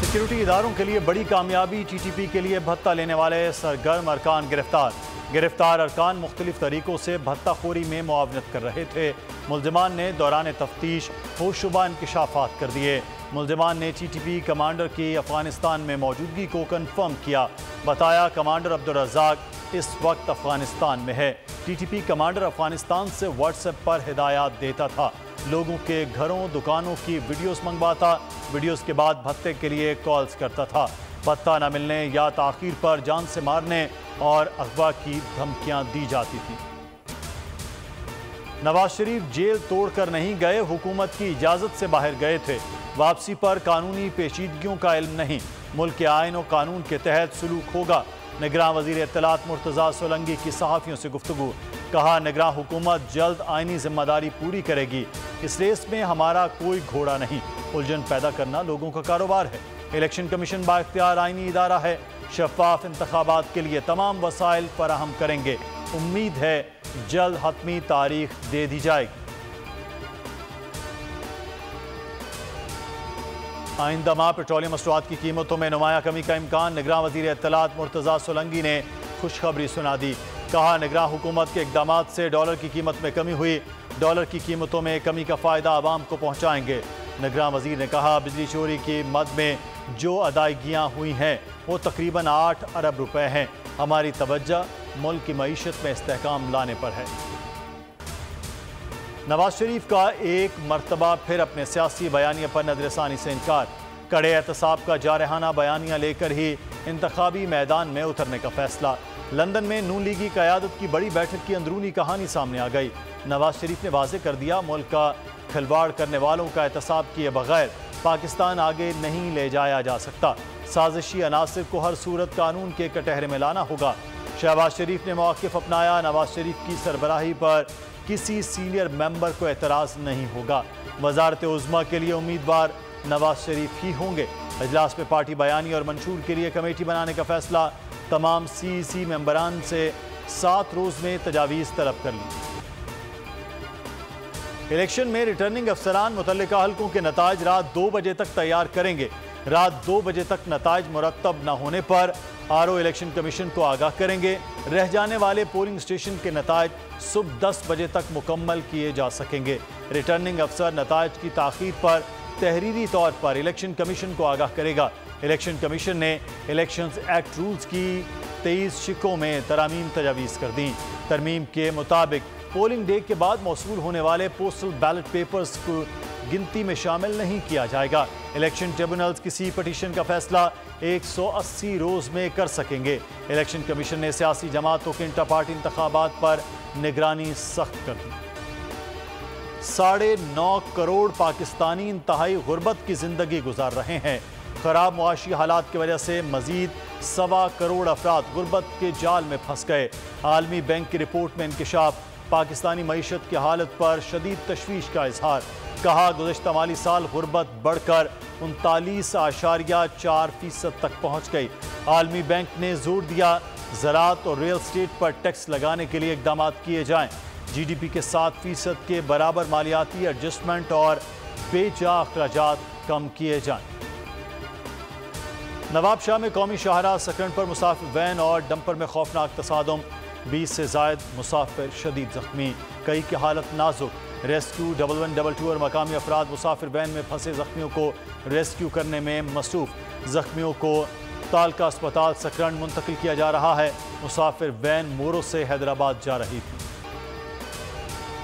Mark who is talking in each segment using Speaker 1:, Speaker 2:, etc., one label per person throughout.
Speaker 1: Security اداروں کے لیے بڑی کامیابی، ٹی ٹی پی کے لیے بھتہ لینے والے سرگرم ارکان گرفتار ارکان مختلف طریقوں سے بھتہ خوری میں معاونت کر رہے تھے۔ ملزمان نے دوران تفتیش ہوشربا انکشافات کر دیے۔ ملزمان نے ٹی ٹی پی کمانڈر کی افغانستان میں موجودگی کو کنفرم کیا۔ بتایا کمانڈر عبدالرزاق اس وقت افغانستان میں ہے۔ T T P commander Afghanistan سے واٹس ایپ پر ہدایات دیتا تھا، لوگوں کے گھروں دکانوں کی ویڈیوز منگواتا، ویڈیوز کے بعد بھتے کے لیے کالز کرتا تھا۔ بھتہ نہ ملنے یا تاخیر پر جان سے مارنے اور اغوا کی دھمکیاں دی جاتی تھیں۔ نواز شریف جیل توڑ کر نہیں گئے، حکومت کی اجازت سے باہر گئے تھے۔ واپسی پر قانونی پیچیدگیوں کا علم نہیں، ملک کے آئین و قانون کے تحت سلوک ہوگا۔ نگراں وزیر اطلاعات مرتضیٰ سولنگی کی صحافیوں سے گفتگو، کہا نگراں حکومت جلد آئینی ذمہ داری پوری کرے گی۔ اس ریس میں ہمارا کوئی گھوڑا نہیں، الجھن پیدا کرنا لوگوں کا کاروبار ہے۔ الیکشن کمیشن با اختیار آئینی ادارہ ہے، شفاف انتخابات کے لیے تمام وسائل فراہم کریں گے۔ امید ہے جلد حتمی تاریخ دے دی جائے گی۔ آئندہ ماہ پیٹرولیم مصنوعات کی قیمتوں میں نمایاں کمی کا امکان، نگراں وزیر اطلاعات مرتضیٰ سولنگی نے خوشخبری سنا دی۔ کہا نگراں حکومت کے اقدامات سے ڈالر کی قیمت میں کمی ہوئی، ڈالر کی قیمتوں میں کمی کا فائدہ عوام کو پہنچائیں گے۔ نگراں وزیر نے کہا بجلی چوری کی مد میں جو ادائیگیاں ہوئی ہیں وہ تقریباً 8 ارب روپے ہیں۔ ہماری توجہ ملک کی معیشت میں استحکام لانے پر ہے۔ نواز شریف کا ایک مرتبہ پھر اپنے سیاسی بیانیے پر نظر ثانی سے انکار، کڑے احتساب کا جارحانہ بیانیہ لے کر ہی انتخابی میدان میں اترنے کا فیصلہ۔ لندن میں نون لیگی قیادت کی بڑی بیٹھک کی اندرونی کہانی سامنے آ گئی۔ نواز شریف نے واضح کر دیا ملک کا کھلواڑ کرنے والوں کا احتساب کیے بغیر پاکستان آگے نہیں لے جایا جا سکتا۔ سازشی عناصر کو ہر صورت قانون کے کٹہرے میں لانا ہوگا۔ شہباز شریف نے موقف اپنایا، نواز شریف کی سربراہی پر کسی سینئر ممبر کو اعتراض نہیں ہوگا۔ وزارت عظمیٰ کے لیے امیدوار نواز شریف ہی ہوں گے۔ اجلاس میں پارٹی بیانی اور منشور کے لیے کمیٹی بنانے کا فیصلہ، تمام سی ممبران سے 7 روز میں تجاویز طلب کر لی۔ الیکشن میں ریٹرننگ افسران متعلقہ حلقوں کے نتائج رات 2 بجے تک تیار کریں گے۔ رات 2 بجے تک نتائج مرتب نہ ہونے پر آر او الیکشن کمیشن کو آگاہ کریں گے۔ رہ جانے والے پولنگ اسٹیشن کے نتائج صبح 10 بجے تک مکمل کیے جا سکیں گے۔ ریٹرننگ افسر نتائج کی تاخیر پر تحریری طور پر الیکشن کمیشن کو آگاہ کرے گا۔ الیکشن کمیشن نے الیکشنز ایکٹ رولز کی 23 شقوں میں ترامیم تجاویز کر دیں۔ ترمیم کے مطابق پولنگ ڈے کے بعد موصول ہونے والے پوسٹل بیلٹ پیپرز کو گنتی میں شامل نہیں کیا جائے گا۔ الیکشن ٹریبونلز کسی پٹیشن کا فیصلہ 180 روز میں کر سکیں گے۔ الیکشن کمیشن نے سیاسی جماعتوں کے انٹر پارٹی انتخابات پر نگرانی سخت کر دی۔ 9.5 کروڑ پاکستانی انتہائی غربت کی زندگی گزار رہے ہیں۔ خراب معاشی حالات کی وجہ سے مزید 1.25 کروڑ افراد غربت کے جال میں پھنس گئے۔ عالمی بینک کی رپورٹ میں انکشاف، پاکستانی معیشت کی حالت پر شدید تشویش کا اظہار۔ کہا گزشتہ مالی سال غربت بڑھ کر 39.4% تک پہنچ گئی۔ عالمی بینک نے زور دیا زراعت اور ریل اسٹیٹ پر ٹیکس لگانے کے لیے اقدامات کیے جائیں۔ جی ڈی پی کے 7% کے برابر مالیاتی ایڈجسٹمنٹ اور بے جا اخراجات کم کیے جائیں۔ نواب شاہ میں قومی شاہراہ سکرن پر مسافر وین اور ڈمپر میں خوفناک تصادم، 20 سے زائد مسافر شدید زخمی، کئی کی حالت نازک۔ ریسکیو 1122 اور مقامی افراد مسافر وین میں پھنسے زخمیوں کو ریسکیو کرنے میں مصروف۔ زخمیوں کو تالکہ اسپتال سکرن منتقل کیا جا رہا ہے۔ مسافر وین مورو سے حیدرآباد جا رہی تھی۔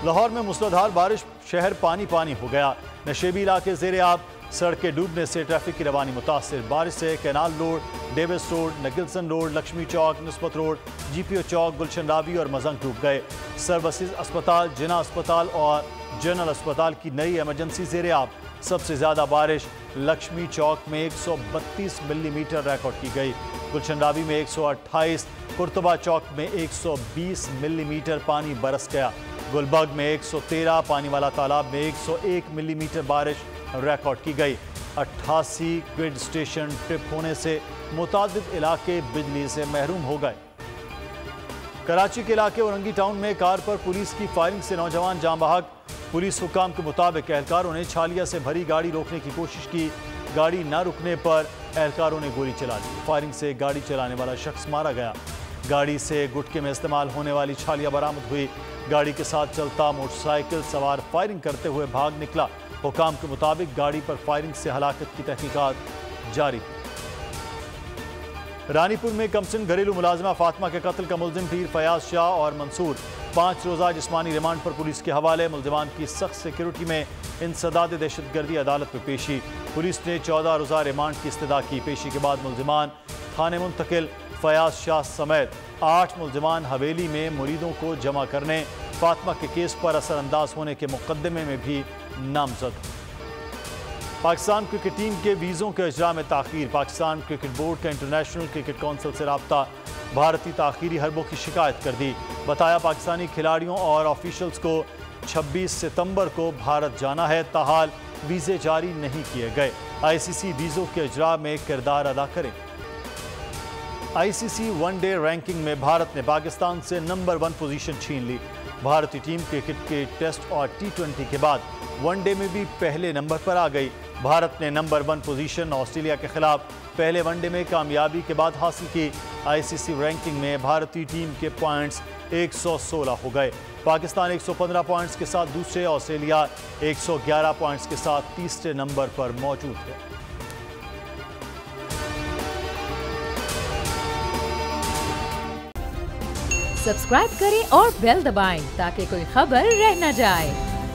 Speaker 1: لاہور میں موسلادھار بارش، شہر پانی پانی ہو گیا، نشیبی علاقے زیر آب، سڑکیں ڈوبنے سے ٹریفک کی روانی متاثر۔ بارش سے Canal Road, Davis Road, Nicholson Road, Lakshmi Chowk, Nisbet road, جی پی او چوک، گلشن راوی اور مزنگ ڈوب گئے۔ سروسز اسپتال، جناح اسپتال اور جنرل اسپتال کی نئی ایمرجنسی زیر آب۔ سب سے زیادہ بارش لکشمی چوک میں 132 ملی میٹر ریکارڈ کی گئی، گلشن راوی میں 128، قرطبہ چوک میں 120 ملی میٹر پانی برس گیا، گلبرگ میں 113، پانی والا تالاب میں 101 ملی میٹر بارش ریکارڈ کی گئی۔ 88 گرڈ اسٹیشن ٹرپ ہونے سے متعدد علاقے بجلی سے محروم ہو گئے۔ کراچی کے علاقے اورنگی ٹاؤن میں کار پر پولیس کی فائرنگ سے نوجوان جاں بحق۔ پولیس حکام کے مطابق اہلکاروں نے چھالیا سے بھری گاڑی روکنے کی کوشش کی، گاڑی نہ رکنے پر اہلکاروں نے گولی چلا دی۔ فائرنگ سے گاڑی چلانے والا شخص مارا گیا۔ گاڑی سے گٹکے میں استعمال ہونے والی چھالیاں برآمد ہوئی۔ گاڑی کے ساتھ چلتا موٹر سائیکل سوار فائرنگ کرتے ہوئے بھاگ نکلا۔ حکام کے مطابق گاڑی پر فائرنگ سے ہلاکت کی تحقیقات جاری۔ رانی پور میں کمسن گھریلو ملازمہ فاطمہ کے قتل کا ملزم پیر فیاض شاہ اور منصور 5 روزہ جسمانی ریمانڈ پر پولیس کے حوالے۔ ملزمان کی سخت سیکیورٹی میں انسداد دہشت گردی عدالت میں پیشی۔ پولیس نے 14 روزہ ریمانڈ کی استدعا کی۔ پیشی کے بعد ملزمان تھانے منتقل۔ فیاض شاہ سمیت 8 ملزمان حویلی میں مریدوں کو جمع کرنے فاطمہ کے کیس پر اثر انداز ہونے کے مقدمے میں بھی نامزد۔ پاکستان کرکٹ ٹیم کے ویزوں کے اجراء میں تاخیر۔ پاکستان کرکٹ بورڈ کا انٹرنیشنل کرکٹ کونسل سے رابطہ۔ بھارتی تاخیری حربوں کی شکایت کر دی۔ بتایا پاکستانی کھلاڑیوں اور آفیشلز کو 26 ستمبر کو بھارت جانا ہے، تاحال ویزے جاری نہیں کیے گئے۔ آئی سی سی ویزوں کے اجراء میں کردار ادا کرے۔ آئی سی سی ون ڈے رینکنگ میں بھارت نے پاکستان سے نمبر 1 پوزیشن چھین لی۔ بھارتی ٹیم کرکٹ کے ٹیسٹ اور T20 کے بعد ون ڈے میں بھی پہلے نمبر پر آ گئی۔ بھارت نے نمبر 1 پوزیشن آسٹریلیا کے خلاف پہلے ون ڈے میں کامیابی کے بعد حاصل کی۔ آئی سی سی رینکنگ میں بھارتی ٹیم کے پوائنٹس 116 ہو گئے۔ پاکستان 115 پوائنٹس کے ساتھ دوسرے، آسٹریلیا 111 پوائنٹس کے ساتھ تیسرے نمبر پر موجود ہے۔
Speaker 2: سبسکرائب کریں اور بیل دبائیں تاکہ کوئی خبر رہ نہ جائے۔